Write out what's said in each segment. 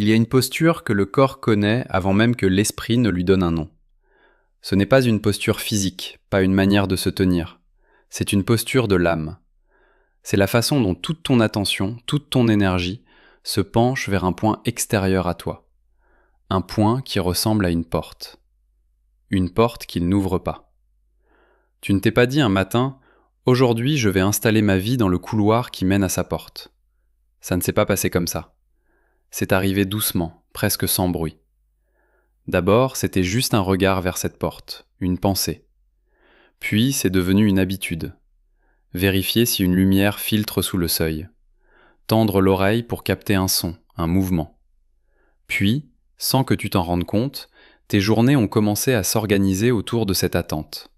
Il y a une posture que le corps connaît avant même que l'esprit ne lui donne un nom. Ce n'est pas une posture physique, pas une manière de se tenir. C'est une posture de l'âme. C'est la façon dont toute ton attention, toute ton énergie se penche vers un point extérieur à toi. Un point qui ressemble à une porte. Une porte qu'il n'ouvre pas. Tu ne t'es pas dit un matin « Aujourd'hui, je vais installer ma vie dans le couloir qui mène à sa porte ». Ça ne s'est pas passé comme ça. C'est arrivé doucement, presque sans bruit. D'abord, c'était juste un regard vers cette porte, une pensée. Puis, c'est devenu une habitude. Vérifier si une lumière filtre sous le seuil. Tendre l'oreille pour capter un son, un mouvement. Puis, sans que tu t'en rendes compte, tes journées ont commencé à s'organiser autour de cette attente.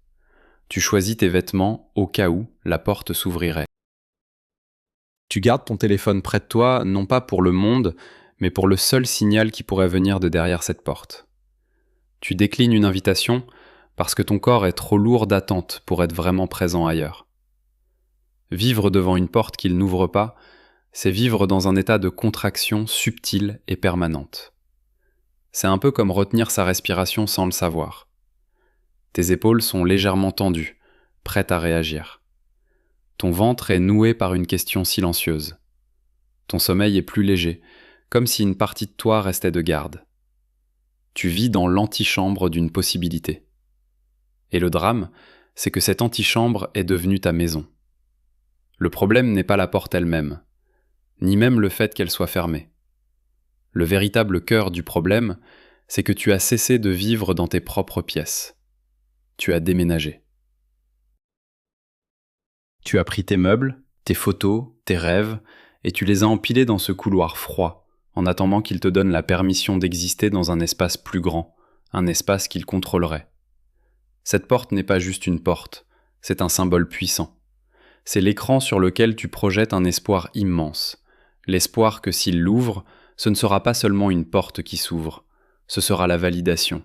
Tu choisis tes vêtements au cas où la porte s'ouvrirait. Tu gardes ton téléphone près de toi, non pas pour le monde, mais pour le seul signal qui pourrait venir de derrière cette porte. Tu déclines une invitation parce que ton corps est trop lourd d'attente pour être vraiment présent ailleurs. Vivre devant une porte qu'il n'ouvre pas, c'est vivre dans un état de contraction subtile et permanente. C'est un peu comme retenir sa respiration sans le savoir. Tes épaules sont légèrement tendues, prêtes à réagir. Ton ventre est noué par une question silencieuse. Ton sommeil est plus léger, comme si une partie de toi restait de garde. Tu vis dans l'antichambre d'une possibilité. Et le drame, c'est que cette antichambre est devenue ta maison. Le problème n'est pas la porte elle-même, ni même le fait qu'elle soit fermée. Le véritable cœur du problème, c'est que tu as cessé de vivre dans tes propres pièces. Tu as déménagé. Tu as pris tes meubles, tes photos, tes rêves, et tu les as empilés dans ce couloir froid, en attendant qu'il te donne la permission d'exister dans un espace plus grand, un espace qu'il contrôlerait. Cette porte n'est pas juste une porte, c'est un symbole puissant. C'est l'écran sur lequel tu projettes un espoir immense. L'espoir que s'il l'ouvre, ce ne sera pas seulement une porte qui s'ouvre, ce sera la validation.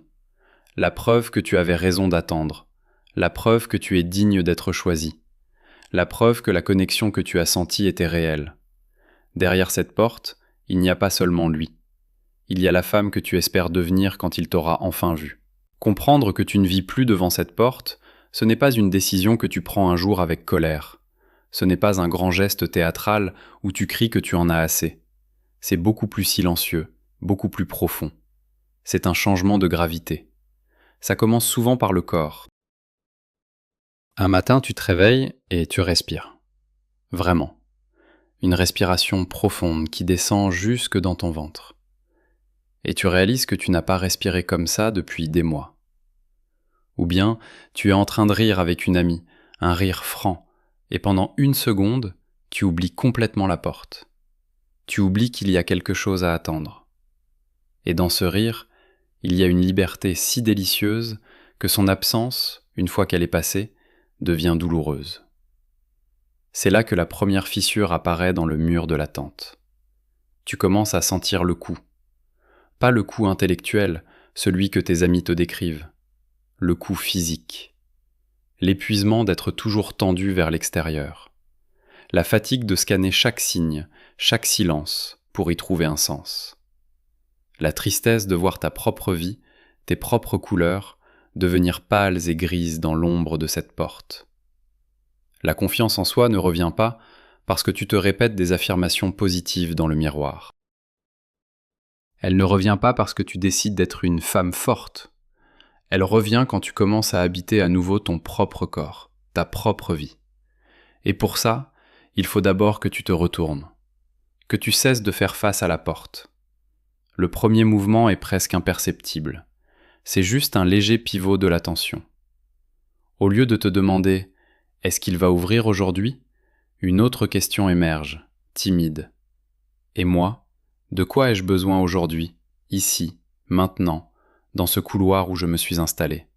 La preuve que tu avais raison d'attendre. La preuve que tu es digne d'être choisi. La preuve que la connexion que tu as sentie était réelle. Derrière cette porte, il n'y a pas seulement lui. Il y a la femme que tu espères devenir quand il t'aura enfin vu. Comprendre que tu ne vis plus devant cette porte, ce n'est pas une décision que tu prends un jour avec colère. Ce n'est pas un grand geste théâtral où tu cries que tu en as assez. C'est beaucoup plus silencieux, beaucoup plus profond. C'est un changement de gravité. Ça commence souvent par le corps. Un matin, tu te réveilles et tu respires. Vraiment. Une respiration profonde qui descend jusque dans ton ventre. Et tu réalises que tu n'as pas respiré comme ça depuis des mois. Ou bien, tu es en train de rire avec une amie, un rire franc, et pendant une seconde, tu oublies complètement la porte. Tu oublies qu'il y a quelque chose à attendre. Et dans ce rire, il y a une liberté si délicieuse que son absence, une fois qu'elle est passée, devient douloureuse. C'est là que la première fissure apparaît dans le mur de l'attente. Tu commences à sentir le coup. Pas le coup intellectuel, celui que tes amis te décrivent. Le coup physique. L'épuisement d'être toujours tendu vers l'extérieur. La fatigue de scanner chaque signe, chaque silence, pour y trouver un sens. La tristesse de voir ta propre vie, tes propres couleurs, devenir pâles et grises dans l'ombre de cette porte. La confiance en soi ne revient pas parce que tu te répètes des affirmations positives dans le miroir. Elle ne revient pas parce que tu décides d'être une femme forte. Elle revient quand tu commences à habiter à nouveau ton propre corps, ta propre vie. Et pour ça, il faut d'abord que tu te retournes, que tu cesses de faire face à la porte. Le premier mouvement est presque imperceptible. C'est juste un léger pivot de l'attention. Au lieu de te demander « Est-ce qu'il va ouvrir aujourd'hui ?», une autre question émerge, timide. Et moi, de quoi ai-je besoin aujourd'hui, ici, maintenant, dans ce couloir où je me suis installé ?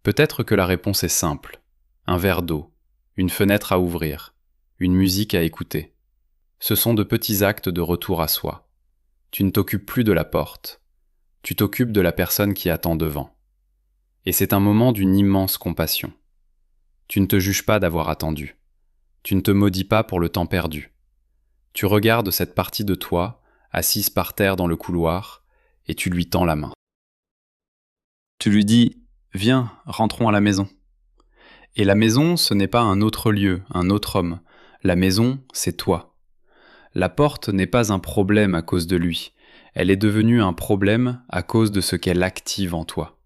Peut-être que la réponse est simple. Un verre d'eau, une fenêtre à ouvrir, une musique à écouter. Ce sont de petits actes de retour à soi. Tu ne t'occupes plus de la porte. Tu t'occupes de la personne qui attend devant. Et c'est un moment d'une immense compassion. Tu ne te juges pas d'avoir attendu. Tu ne te maudis pas pour le temps perdu. Tu regardes cette partie de toi assise par terre dans le couloir, et tu lui tends la main. Tu lui dis « Viens, rentrons à la maison ». Et la maison, ce n'est pas un autre lieu, un autre homme. La maison, c'est toi. La porte n'est pas un problème à cause de lui. Elle est devenue un problème à cause de ce qu'elle active en toi.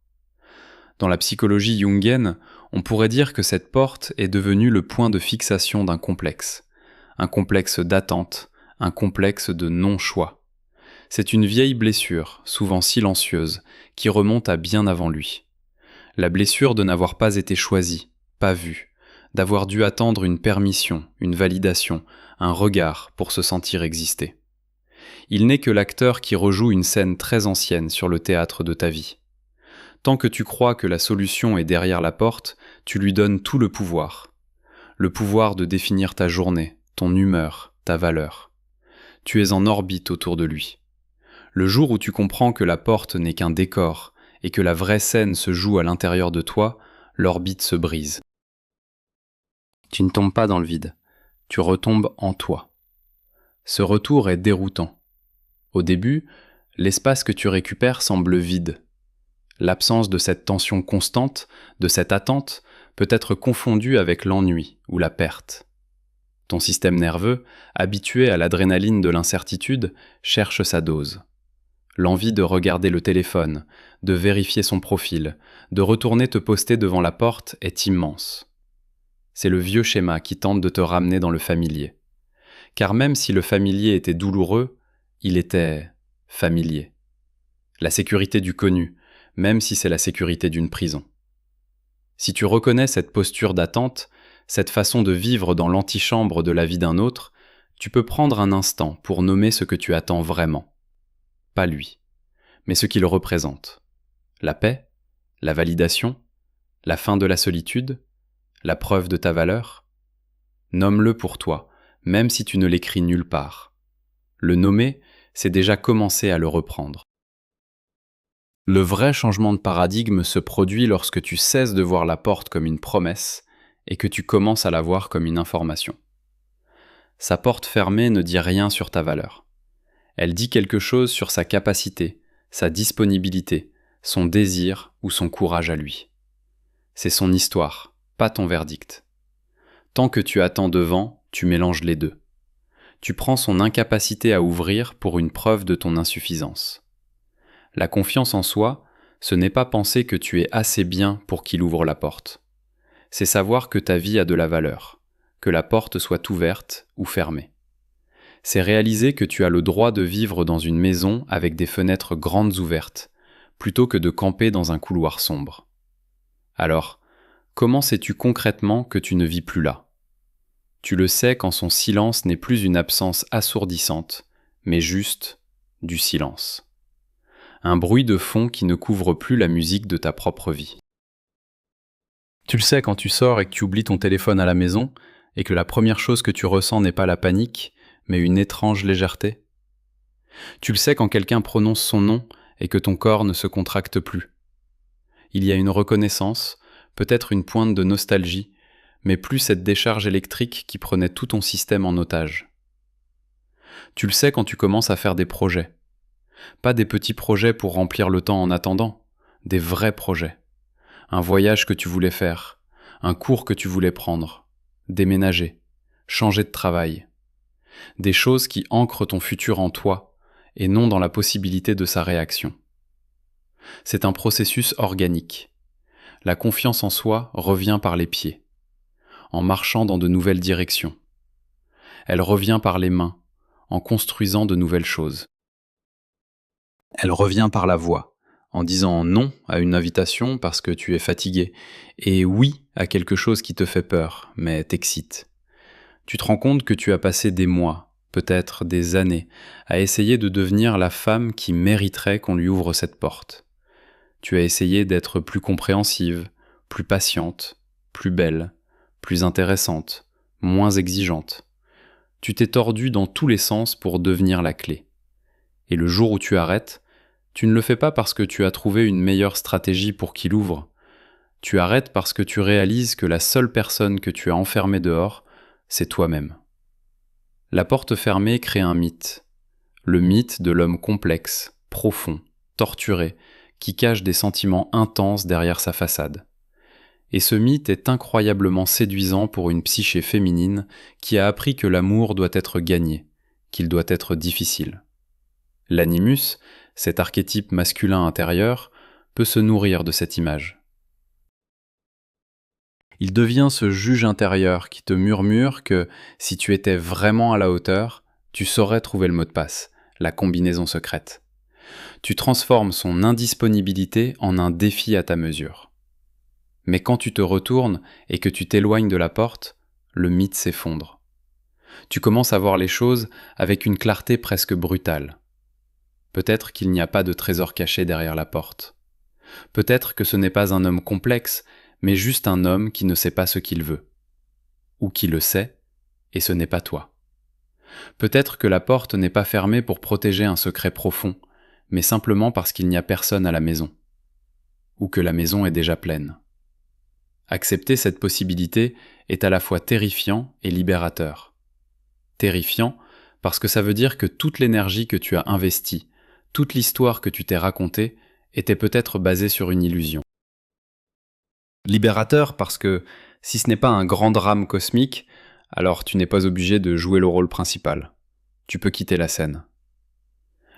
Dans la psychologie jungienne, on pourrait dire que cette porte est devenue le point de fixation d'un complexe. Un complexe d'attente, un complexe de non-choix. C'est une vieille blessure, souvent silencieuse, qui remonte à bien avant lui. La blessure de n'avoir pas été choisi, pas vu, d'avoir dû attendre une permission, une validation, un regard pour se sentir exister. Il n'est que l'acteur qui rejoue une scène très ancienne sur le théâtre de ta vie. Tant que tu crois que la solution est derrière la porte, tu lui donnes tout le pouvoir. Le pouvoir de définir ta journée, ton humeur, ta valeur. Tu es en orbite autour de lui. Le jour où tu comprends que la porte n'est qu'un décor et que la vraie scène se joue à l'intérieur de toi, l'orbite se brise. Tu ne tombes pas dans le vide, tu retombes en toi. Ce retour est déroutant. Au début, l'espace que tu récupères semble vide. L'absence de cette tension constante, de cette attente, peut être confondue avec l'ennui ou la perte. Ton système nerveux, habitué à l'adrénaline de l'incertitude, cherche sa dose. L'envie de regarder le téléphone, de vérifier son profil, de retourner te poster devant la porte est immense. C'est le vieux schéma qui tente de te ramener dans le familier. Car même si le familier était douloureux, il était familier. La sécurité du connu, même si c'est la sécurité d'une prison. Si tu reconnais cette posture d'attente, cette façon de vivre dans l'antichambre de la vie d'un autre, tu peux prendre un instant pour nommer ce que tu attends vraiment. Pas lui, mais ce qu'il représente. La paix, la validation, la fin de la solitude, la preuve de ta valeur. Nomme-le pour toi, même si tu ne l'écris nulle part. Le nommer, c'est déjà commencer à le reprendre. Le vrai changement de paradigme se produit lorsque tu cesses de voir la porte comme une promesse et que tu commences à la voir comme une information. Sa porte fermée ne dit rien sur ta valeur. Elle dit quelque chose sur sa capacité, sa disponibilité, son désir ou son courage à lui. C'est son histoire, pas ton verdict. Tant que tu attends devant, tu mélanges les deux. Tu prends son incapacité à ouvrir pour une preuve de ton insuffisance. La confiance en soi, ce n'est pas penser que tu es assez bien pour qu'il ouvre la porte. C'est savoir que ta vie a de la valeur, que la porte soit ouverte ou fermée. C'est réaliser que tu as le droit de vivre dans une maison avec des fenêtres grandes ouvertes, plutôt que de camper dans un couloir sombre. Alors, comment sais-tu concrètement que tu ne vis plus là ? Tu le sais quand son silence n'est plus une absence assourdissante, mais juste du silence. Un bruit de fond qui ne couvre plus la musique de ta propre vie. Tu le sais quand tu sors et que tu oublies ton téléphone à la maison, et que la première chose que tu ressens n'est pas la panique, mais une étrange légèreté. Tu le sais quand quelqu'un prononce son nom et que ton corps ne se contracte plus. Il y a une reconnaissance, peut-être une pointe de nostalgie, mais plus cette décharge électrique qui prenait tout ton système en otage. Tu le sais quand tu commences à faire des projets. Pas des petits projets pour remplir le temps en attendant, des vrais projets. Un voyage que tu voulais faire, un cours que tu voulais prendre, déménager, changer de travail. Des choses qui ancrent ton futur en toi et non dans la possibilité de sa réaction. C'est un processus organique. La confiance en soi revient par les pieds, en marchant dans de nouvelles directions. Elle revient par les mains, en construisant de nouvelles choses. Elle revient par la voix, en disant non à une invitation parce que tu es fatigué, et oui à quelque chose qui te fait peur, mais t'excite. Tu te rends compte que tu as passé des mois, peut-être des années, à essayer de devenir la femme qui mériterait qu'on lui ouvre cette porte. Tu as essayé d'être plus compréhensive, plus patiente, plus belle, plus intéressante, moins exigeante. Tu t'es tordue dans tous les sens pour devenir la clé. Et le jour où tu arrêtes, tu ne le fais pas parce que tu as trouvé une meilleure stratégie pour qu'il ouvre. Tu arrêtes parce que tu réalises que la seule personne que tu as enfermée dehors, c'est toi-même. La porte fermée crée un mythe. Le mythe de l'homme complexe, profond, torturé, qui cache des sentiments intenses derrière sa façade. Et ce mythe est incroyablement séduisant pour une psyché féminine qui a appris que l'amour doit être gagné, qu'il doit être difficile. L'animus, cet archétype masculin intérieur, peut se nourrir de cette image. Il devient ce juge intérieur qui te murmure que, si tu étais vraiment à la hauteur, tu saurais trouver le mot de passe, la combinaison secrète. Tu transformes son indisponibilité en un défi à ta mesure. Mais quand tu te retournes et que tu t'éloignes de la porte, le mythe s'effondre. Tu commences à voir les choses avec une clarté presque brutale. Peut-être qu'il n'y a pas de trésor caché derrière la porte. Peut-être que ce n'est pas un homme complexe, mais juste un homme qui ne sait pas ce qu'il veut. Ou qui le sait, et ce n'est pas toi. Peut-être que la porte n'est pas fermée pour protéger un secret profond, mais simplement parce qu'il n'y a personne à la maison. Ou que la maison est déjà pleine. Accepter cette possibilité est à la fois terrifiant et libérateur. Terrifiant parce que ça veut dire que toute l'énergie que tu as investie, toute l'histoire que tu t'es racontée, était peut-être basée sur une illusion. Libérateur parce que, si ce n'est pas un grand drame cosmique, alors tu n'es pas obligé de jouer le rôle principal. Tu peux quitter la scène.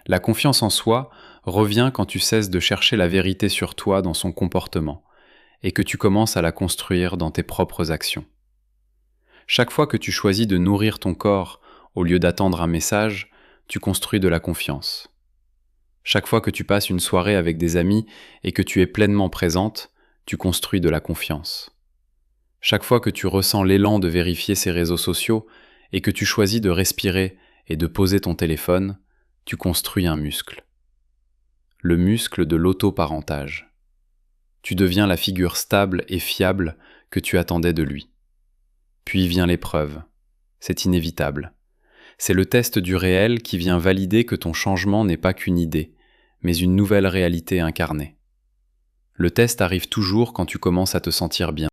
La confiance en soi revient quand tu cesses de chercher la vérité sur toi dans son comportement, et que tu commences à la construire dans tes propres actions. Chaque fois que tu choisis de nourrir ton corps au lieu d'attendre un message, tu construis de la confiance. Chaque fois que tu passes une soirée avec des amis et que tu es pleinement présente, tu construis de la confiance. Chaque fois que tu ressens l'élan de vérifier ces réseaux sociaux et que tu choisis de respirer et de poser ton téléphone, tu construis un muscle. Le muscle de l'autoparentage. Tu deviens la figure stable et fiable que tu attendais de lui. Puis vient l'épreuve. C'est inévitable. C'est le test du réel qui vient valider que ton changement n'est pas qu'une idée, mais une nouvelle réalité incarnée. Le test arrive toujours quand tu commences à te sentir bien.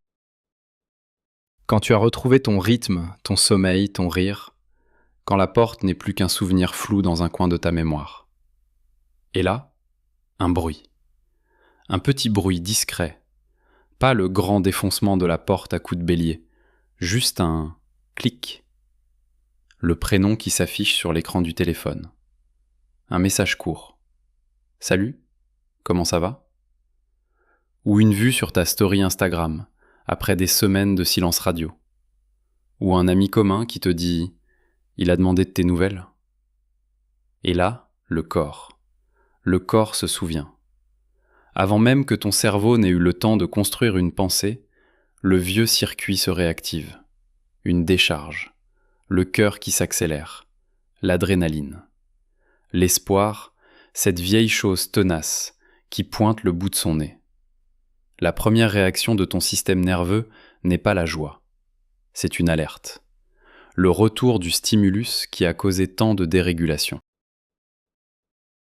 Quand tu as retrouvé ton rythme, ton sommeil, ton rire, quand la porte n'est plus qu'un souvenir flou dans un coin de ta mémoire. Et là, un bruit. Un petit bruit discret. Pas le grand défoncement de la porte à coups de bélier, juste un clic. Le prénom qui s'affiche sur l'écran du téléphone. Un message court. Salut, comment ça va? Ou une vue sur ta story Instagram, après des semaines de silence radio. Ou un ami commun qui te dit « Il a demandé de tes nouvelles ». Et là, le corps. Le corps se souvient. Avant même que ton cerveau n'ait eu le temps de construire une pensée, le vieux circuit se réactive. Une décharge. Le cœur qui s'accélère. L'adrénaline. L'espoir, cette vieille chose tenace qui pointe le bout de son nez. La première réaction de ton système nerveux n'est pas la joie. C'est une alerte. Le retour du stimulus qui a causé tant de dérégulation.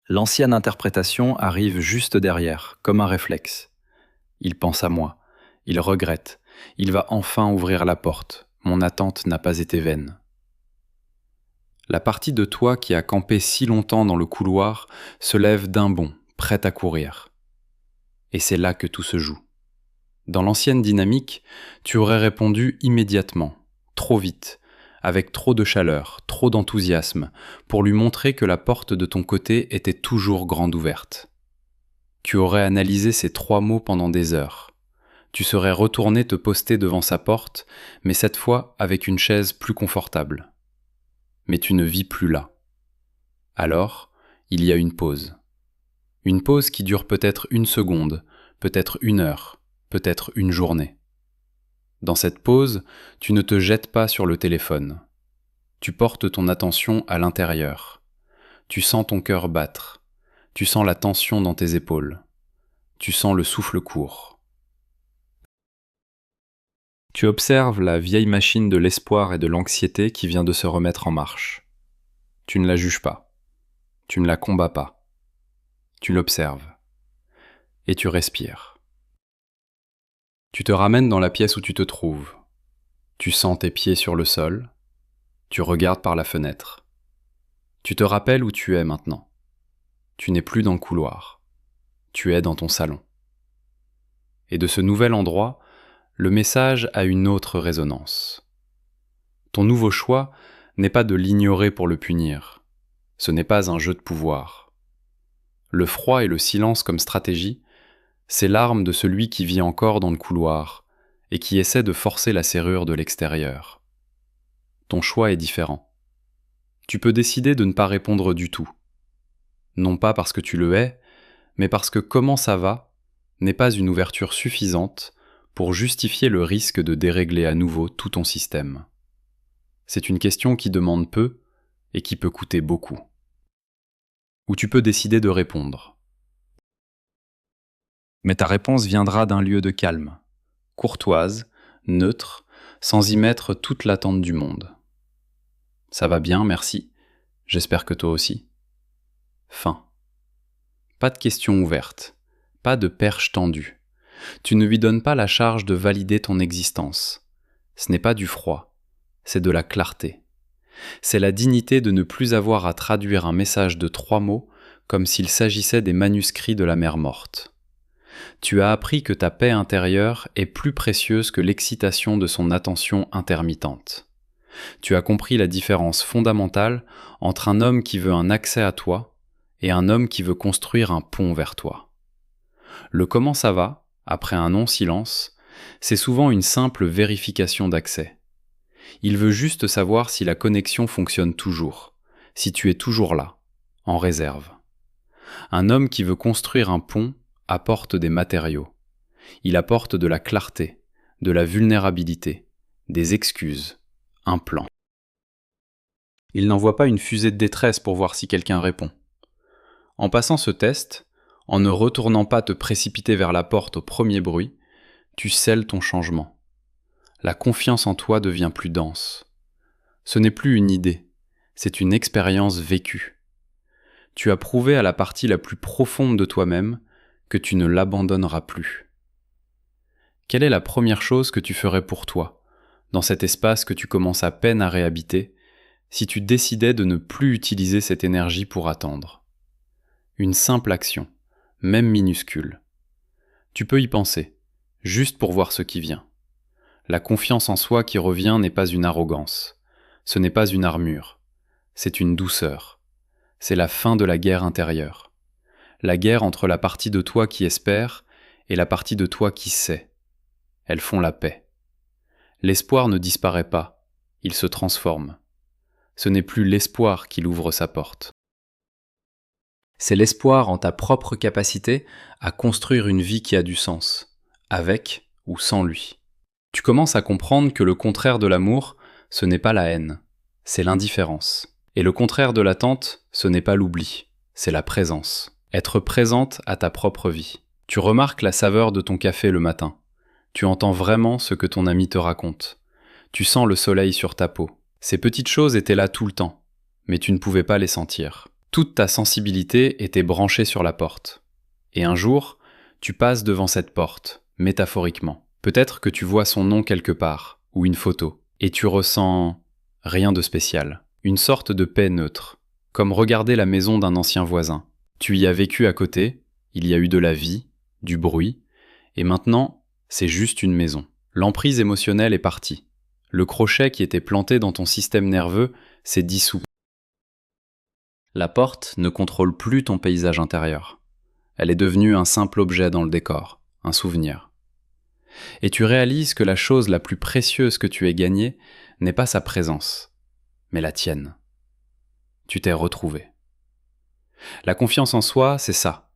L'ancienne interprétation arrive juste derrière, comme un réflexe. Il pense à moi, il regrette, il va enfin ouvrir la porte, mon attente n'a pas été vaine. La partie de toi qui a campé si longtemps dans le couloir se lève d'un bond, prête à courir. Et c'est là que tout se joue. Dans l'ancienne dynamique, tu aurais répondu immédiatement, trop vite, avec trop de chaleur, trop d'enthousiasme, pour lui montrer que la porte de ton côté était toujours grande ouverte. Tu aurais analysé ces 3 mots pendant des heures. Tu serais retourné te poster devant sa porte, mais cette fois avec une chaise plus confortable. Mais tu ne vis plus là. Alors, il y a une pause. Une pause qui dure peut-être 1 seconde, peut-être 1 heure, peut-être 1 journée. Dans cette pause, tu ne te jettes pas sur le téléphone. Tu portes ton attention à l'intérieur. Tu sens ton cœur battre. Tu sens la tension dans tes épaules. Tu sens le souffle court. Tu observes la vieille machine de l'espoir et de l'anxiété qui vient de se remettre en marche. Tu ne la juges pas. Tu ne la combats pas. Tu l'observes. Et tu respires. Tu te ramènes dans la pièce où tu te trouves. Tu sens tes pieds sur le sol. Tu regardes par la fenêtre. Tu te rappelles où tu es maintenant. Tu n'es plus dans le couloir. Tu es dans ton salon. Et de ce nouvel endroit, le message a une autre résonance. Ton nouveau choix n'est pas de l'ignorer pour le punir. Ce n'est pas un jeu de pouvoir. Le froid et le silence comme stratégie, c'est l'arme de celui qui vit encore dans le couloir et qui essaie de forcer la serrure de l'extérieur. Ton choix est différent. Tu peux décider de ne pas répondre du tout. Non pas parce que tu le hais, mais parce que comment ça va n'est pas une ouverture suffisante pour justifier le risque de dérégler à nouveau tout ton système. C'est une question qui demande peu et qui peut coûter beaucoup. Ou tu peux décider de répondre. Mais ta réponse viendra d'un lieu de calme, courtoise, neutre, sans y mettre toute l'attente du monde. Ça va bien, merci. J'espère que toi aussi. Fin. Pas de questions ouvertes, pas de perche tendue. Tu ne lui donnes pas la charge de valider ton existence. Ce n'est pas du froid, c'est de la clarté. C'est la dignité de ne plus avoir à traduire un message de 3 mots comme s'il s'agissait des manuscrits de la mer morte. Tu as appris que ta paix intérieure est plus précieuse que l'excitation de son attention intermittente. Tu as compris la différence fondamentale entre un homme qui veut un accès à toi et un homme qui veut construire un pont vers toi. Le comment ça va, après un non-silence, c'est souvent une simple vérification d'accès. Il veut juste savoir si la connexion fonctionne toujours, si tu es toujours là, en réserve. Un homme qui veut construire un pont apporte des matériaux. Il apporte de la clarté, de la vulnérabilité, des excuses, un plan. Il n'envoie pas une fusée de détresse pour voir si quelqu'un répond. En passant ce test, en ne retournant pas te précipiter vers la porte au premier bruit, tu scelles ton changement. La confiance en toi devient plus dense. Ce n'est plus une idée, c'est une expérience vécue. Tu as prouvé à la partie la plus profonde de toi-même que tu ne l'abandonneras plus. Quelle est la première chose que tu ferais pour toi, dans cet espace que tu commences à peine à réhabiter, si tu décidais de ne plus utiliser cette énergie pour attendre? Une simple action, même minuscule. Tu peux y penser, juste pour voir ce qui vient. La confiance en soi qui revient n'est pas une arrogance, ce n'est pas une armure, c'est une douceur. C'est la fin de la guerre intérieure. La guerre entre la partie de toi qui espère et la partie de toi qui sait. Elles font la paix. L'espoir ne disparaît pas, il se transforme. Ce n'est plus l'espoir qui ouvre sa porte. C'est l'espoir en ta propre capacité à construire une vie qui a du sens, avec ou sans lui. Tu commences à comprendre que le contraire de l'amour, ce n'est pas la haine, c'est l'indifférence. Et le contraire de l'attente, ce n'est pas l'oubli, c'est la présence. Être présente à ta propre vie. Tu remarques la saveur de ton café le matin. Tu entends vraiment ce que ton ami te raconte. Tu sens le soleil sur ta peau. Ces petites choses étaient là tout le temps, mais tu ne pouvais pas les sentir. Toute ta sensibilité était branchée sur la porte. Et un jour, tu passes devant cette porte, métaphoriquement. Peut-être que tu vois son nom quelque part, ou une photo, et tu ressens rien de spécial. Une sorte de paix neutre, comme regarder la maison d'un ancien voisin. Tu y as vécu à côté, il y a eu de la vie, du bruit, et maintenant, c'est juste une maison. L'emprise émotionnelle est partie. Le crochet qui était planté dans ton système nerveux s'est dissous. La porte ne contrôle plus ton paysage intérieur. Elle est devenue un simple objet dans le décor, un souvenir. Et tu réalises que la chose la plus précieuse que tu aies gagnée n'est pas sa présence, mais la tienne. Tu t'es retrouvé. La confiance en soi, c'est ça.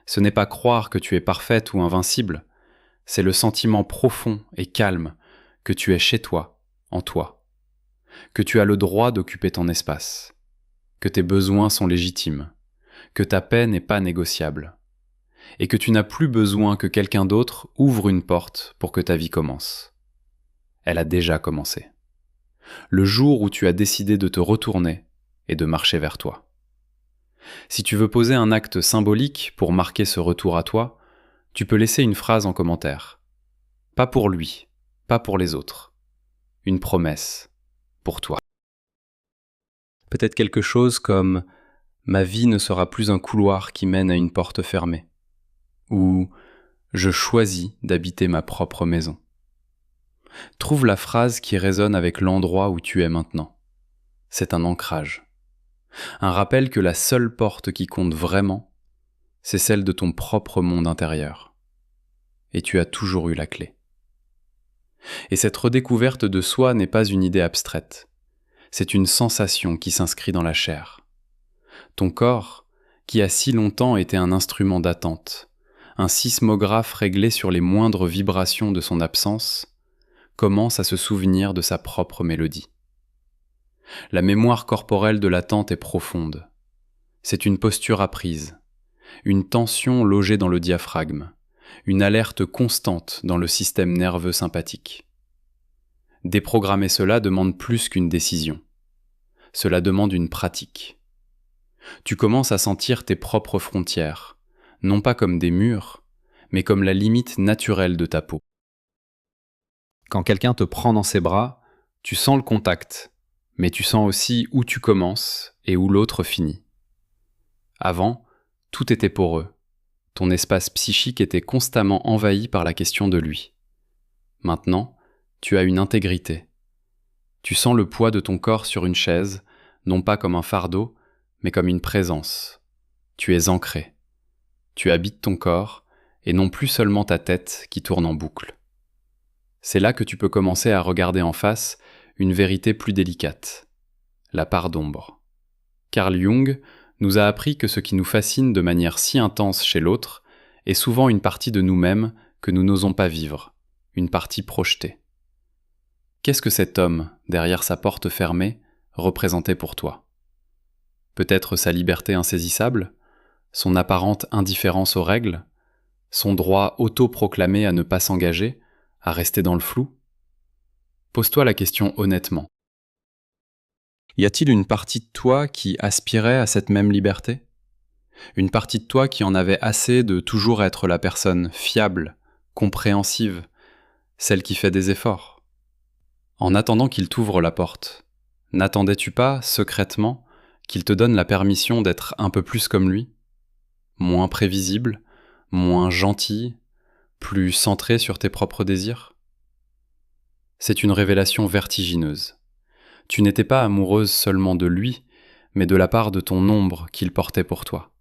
Ce n'est pas croire que tu es parfaite ou invincible, c'est le sentiment profond et calme que tu es chez toi, en toi, que tu as le droit d'occuper ton espace, que tes besoins sont légitimes, que ta paix n'est pas négociable, et que tu n'as plus besoin que quelqu'un d'autre ouvre une porte pour que ta vie commence. Elle a déjà commencé. Le jour où tu as décidé de te retourner et de marcher vers toi. Si tu veux poser un acte symbolique pour marquer ce retour à toi, tu peux laisser une phrase en commentaire. Pas pour lui, pas pour les autres. Une promesse, pour toi. Peut-être quelque chose comme « Ma vie ne sera plus un couloir qui mène à une porte fermée » ou « Je choisis d'habiter ma propre maison ». Trouve la phrase qui résonne avec l'endroit où tu es maintenant. C'est un ancrage. Un rappel que la seule porte qui compte vraiment, c'est celle de ton propre monde intérieur. Et tu as toujours eu la clé. Et cette redécouverte de soi n'est pas une idée abstraite. C'est une sensation qui s'inscrit dans la chair. Ton corps, qui a si longtemps été un instrument d'attente, un sismographe réglé sur les moindres vibrations de son absence, commence à se souvenir de sa propre mélodie. La mémoire corporelle de l'attente est profonde. C'est une posture apprise, une tension logée dans le diaphragme, une alerte constante dans le système nerveux sympathique. Déprogrammer cela demande plus qu'une décision. Cela demande une pratique. Tu commences à sentir tes propres frontières, non pas comme des murs, mais comme la limite naturelle de ta peau. Quand quelqu'un te prend dans ses bras, tu sens le contact, mais tu sens aussi où tu commences et où l'autre finit. Avant, tout était poreux. Ton espace psychique était constamment envahi par la question de lui. Maintenant, tu as une intégrité. Tu sens le poids de ton corps sur une chaise, non pas comme un fardeau, mais comme une présence. Tu es ancré. Tu habites ton corps, et non plus seulement ta tête qui tourne en boucle. C'est là que tu peux commencer à regarder en face une vérité plus délicate, la part d'ombre. Carl Jung nous a appris que ce qui nous fascine de manière si intense chez l'autre est souvent une partie de nous-mêmes que nous n'osons pas vivre, une partie projetée. Qu'est-ce que cet homme, derrière sa porte fermée, représentait pour toi ? Peut-être sa liberté insaisissable, son apparente indifférence aux règles, son droit autoproclamé à ne pas s'engager, à rester dans le flou ? Pose-toi la question honnêtement. Y a-t-il une partie de toi qui aspirait à cette même liberté ? Une partie de toi qui en avait assez de toujours être la personne fiable, compréhensive, celle qui fait des efforts ? En attendant qu'il t'ouvre la porte, n'attendais-tu pas, secrètement, qu'il te donne la permission d'être un peu plus comme lui ? Moins prévisible, moins gentil, plus centré sur tes propres désirs ? C'est une révélation vertigineuse. Tu n'étais pas amoureuse seulement de lui, mais de la part de ton ombre qu'il portait pour toi.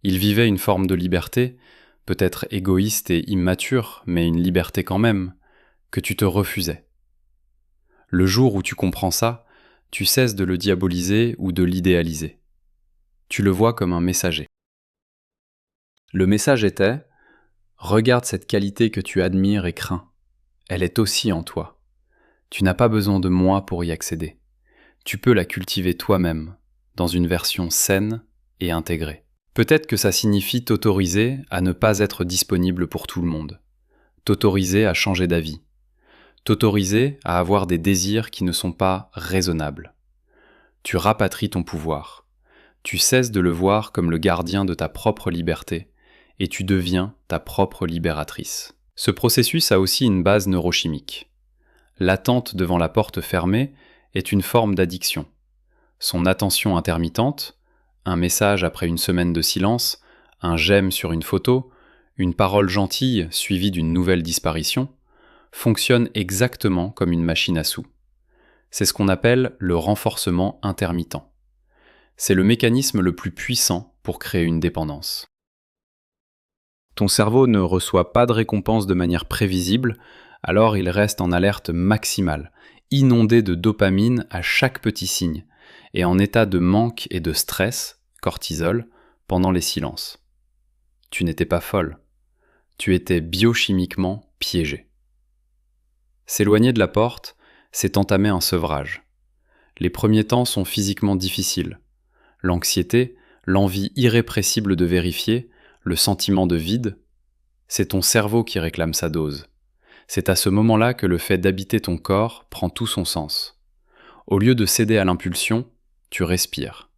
Il vivait une forme de liberté, peut-être égoïste et immature, mais une liberté quand même, que tu te refusais. Le jour où tu comprends ça, tu cesses de le diaboliser ou de l'idéaliser. Tu le vois comme un messager. Le message était « Regarde cette qualité que tu admires et crains. Elle est aussi en toi. Tu n'as pas besoin de moi pour y accéder. Tu peux la cultiver toi-même, dans une version saine et intégrée. » Peut-être que ça signifie t'autoriser à ne pas être disponible pour tout le monde, t'autoriser à changer d'avis, t'autoriser à avoir des désirs qui ne sont pas raisonnables. Tu rapatries ton pouvoir. Tu cesses de le voir comme le gardien de ta propre liberté et tu deviens ta propre libératrice. Ce processus a aussi une base neurochimique. L'attente devant la porte fermée est une forme d'addiction. Son attention intermittente, un message après une semaine de silence, un j'aime sur une photo, une parole gentille suivie d'une nouvelle disparition, fonctionne exactement comme une machine à sous. C'est ce qu'on appelle le renforcement intermittent. C'est le mécanisme le plus puissant pour créer une dépendance. Ton cerveau ne reçoit pas de récompense de manière prévisible, alors il reste en alerte maximale, inondé de dopamine à chaque petit signe, et en état de manque et de stress, cortisol, pendant les silences. Tu n'étais pas folle. Tu étais biochimiquement piégé. S'éloigner de la porte, c'est entamer un sevrage. Les premiers temps sont physiquement difficiles. L'anxiété, l'envie irrépressible de vérifier, le sentiment de vide, c'est ton cerveau qui réclame sa dose. C'est à ce moment-là que le fait d'habiter ton corps prend tout son sens. Au lieu de céder à l'impulsion, tu respires.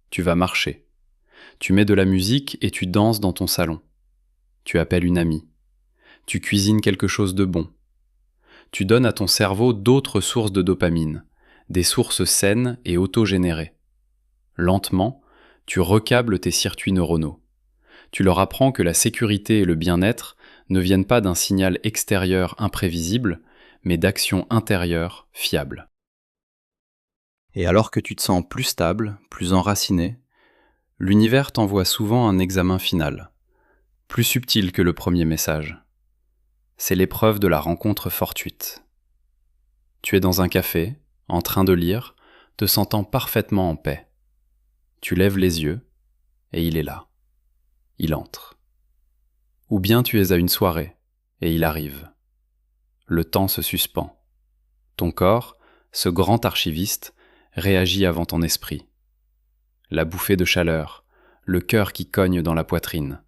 Tu vas marcher. Tu mets de la musique et tu danses dans ton salon. Tu appelles une amie. Tu cuisines quelque chose de bon. Tu donnes à ton cerveau d'autres sources de dopamine, des sources saines et autogénérées. Lentement, tu recables tes circuits neuronaux. Tu leur apprends que la sécurité et le bien-être ne viennent pas d'un signal extérieur imprévisible, mais d'actions intérieures fiables. Et alors que tu te sens plus stable, plus enraciné, l'univers t'envoie souvent un examen final, plus subtil que le premier message. C'est l'épreuve de la rencontre fortuite. Tu es dans un café, en train de lire, te sentant parfaitement en paix. Tu lèves les yeux, et il est là. Il entre. Ou bien tu es à une soirée, et il arrive. Le temps se suspend. Ton corps, ce grand archiviste, réagit avant ton esprit. La bouffée de chaleur, le cœur qui cogne dans la poitrine.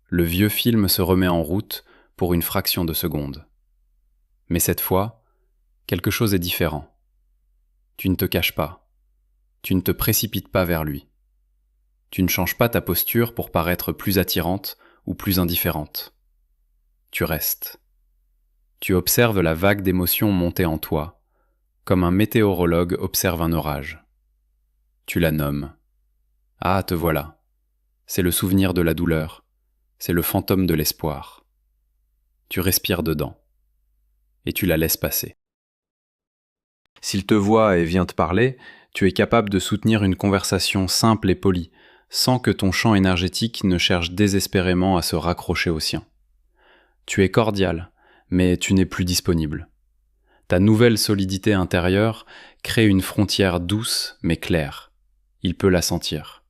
Le vieux film se remet en route pour une fraction de seconde. Mais cette fois, quelque chose est différent. Tu ne te caches pas. Tu ne te précipites pas vers lui. Tu ne changes pas ta posture pour paraître plus attirante ou plus indifférente. Tu restes. Tu observes la vague d'émotions monter en toi, comme un météorologue observe un orage. Tu la nommes. Ah, te voilà. C'est le souvenir de la douleur. C'est le fantôme de l'espoir. Tu respires dedans. Et tu la laisses passer. S'il te voit et vient te parler, tu es capable de soutenir une conversation simple et polie, sans que ton champ énergétique ne cherche désespérément à se raccrocher au sien. Tu es cordial, mais tu n'es plus disponible. Ta nouvelle solidité intérieure crée une frontière douce mais claire. Il peut la sentir.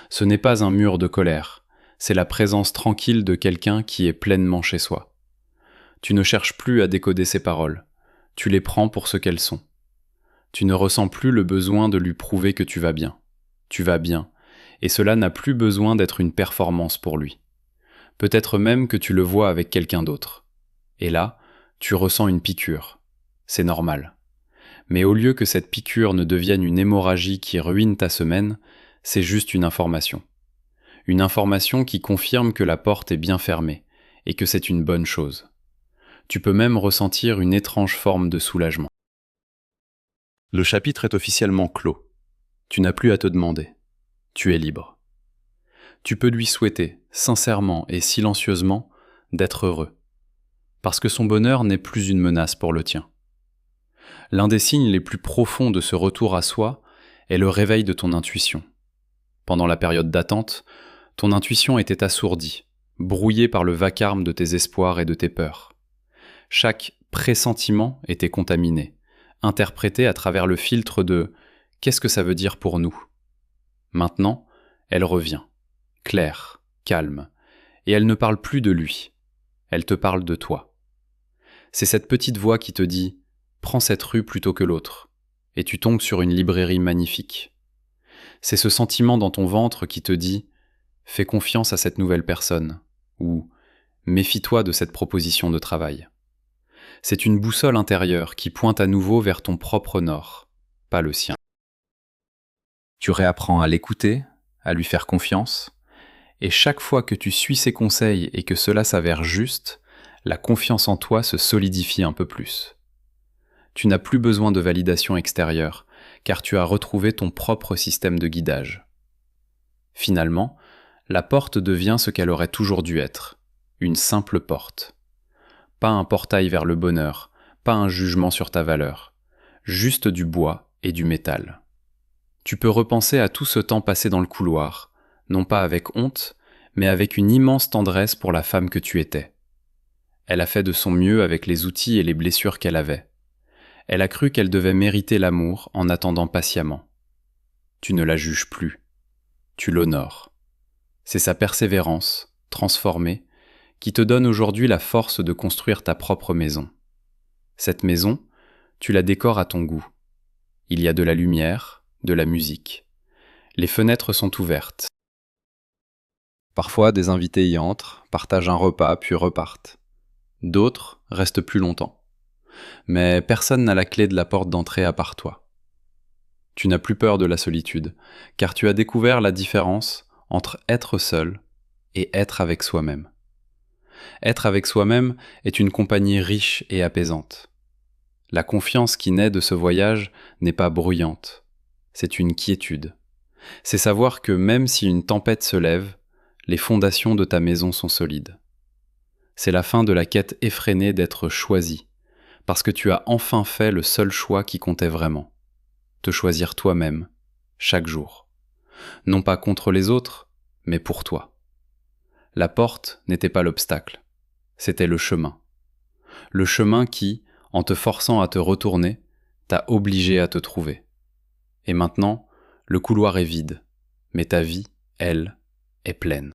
Ce n'est pas un mur de colère, c'est la présence tranquille de quelqu'un qui est pleinement chez soi. Tu ne cherches plus à décoder ses paroles, tu les prends pour ce qu'elles sont. Tu ne ressens plus le besoin de lui prouver que tu vas bien. Tu vas bien, et cela n'a plus besoin d'être une performance pour lui. Peut-être même que tu le vois avec quelqu'un d'autre. Et là, tu ressens une piqûre. C'est normal. Mais au lieu que cette piqûre ne devienne une hémorragie qui ruine ta semaine, c'est juste une information. Une information qui confirme que la porte est bien fermée, et que c'est une bonne chose. Tu peux même ressentir une étrange forme de soulagement. Le chapitre est officiellement clos. Tu n'as plus à te demander. Tu es libre. Tu peux lui souhaiter, sincèrement et silencieusement, d'être heureux. Parce que son bonheur n'est plus une menace pour le tien. L'un des signes les plus profonds de ce retour à soi est le réveil de ton intuition. Pendant la période d'attente, ton intuition était assourdie, brouillée par le vacarme de tes espoirs et de tes peurs. Chaque pressentiment était contaminé, interprété à travers le filtre de « qu'est-ce que ça veut dire pour nous ?» Maintenant, elle revient, claire, calme, et elle ne parle plus de lui, elle te parle de toi. C'est cette petite voix qui te dit « prends cette rue plutôt que l'autre » et tu tombes sur une librairie magnifique. C'est ce sentiment dans ton ventre qui te dit « fais confiance à cette nouvelle personne » ou « méfie-toi de cette proposition de travail ». C'est une boussole intérieure qui pointe à nouveau vers ton propre nord, pas le sien. Tu réapprends à l'écouter, à lui faire confiance, et chaque fois que tu suis ses conseils et que cela s'avère juste, la confiance en toi se solidifie un peu plus. Tu n'as plus besoin de validation extérieure, car tu as retrouvé ton propre système de guidage. Finalement, la porte devient ce qu'elle aurait toujours dû être, une simple porte. Pas un portail vers le bonheur, pas un jugement sur ta valeur, juste du bois et du métal. Tu peux repenser à tout ce temps passé dans le couloir, non pas avec honte, mais avec une immense tendresse pour la femme que tu étais. Elle a fait de son mieux avec les outils et les blessures qu'elle avait. Elle a cru qu'elle devait mériter l'amour en attendant patiemment. Tu ne la juges plus. Tu l'honores. C'est sa persévérance, transformée, qui te donne aujourd'hui la force de construire ta propre maison. Cette maison, tu la décores à ton goût. Il y a de la lumière, de la musique. Les fenêtres sont ouvertes. Parfois, des invités y entrent, partagent un repas, puis repartent. D'autres restent plus longtemps. Mais personne n'a la clé de la porte d'entrée à part toi. Tu n'as plus peur de la solitude, car tu as découvert la différence entre être seul et être avec soi-même. Être avec soi-même est une compagnie riche et apaisante. La confiance qui naît de ce voyage n'est pas bruyante, c'est une quiétude. C'est savoir que même si une tempête se lève, les fondations de ta maison sont solides. C'est la fin de la quête effrénée d'être choisi, parce que tu as enfin fait le seul choix qui comptait vraiment, te choisir toi-même, chaque jour. Non pas contre les autres, mais pour toi. La porte n'était pas l'obstacle, c'était le chemin. Le chemin qui, en te forçant à te retourner, t'a obligé à te trouver. Et maintenant, le couloir est vide, mais ta vie, elle, est pleine.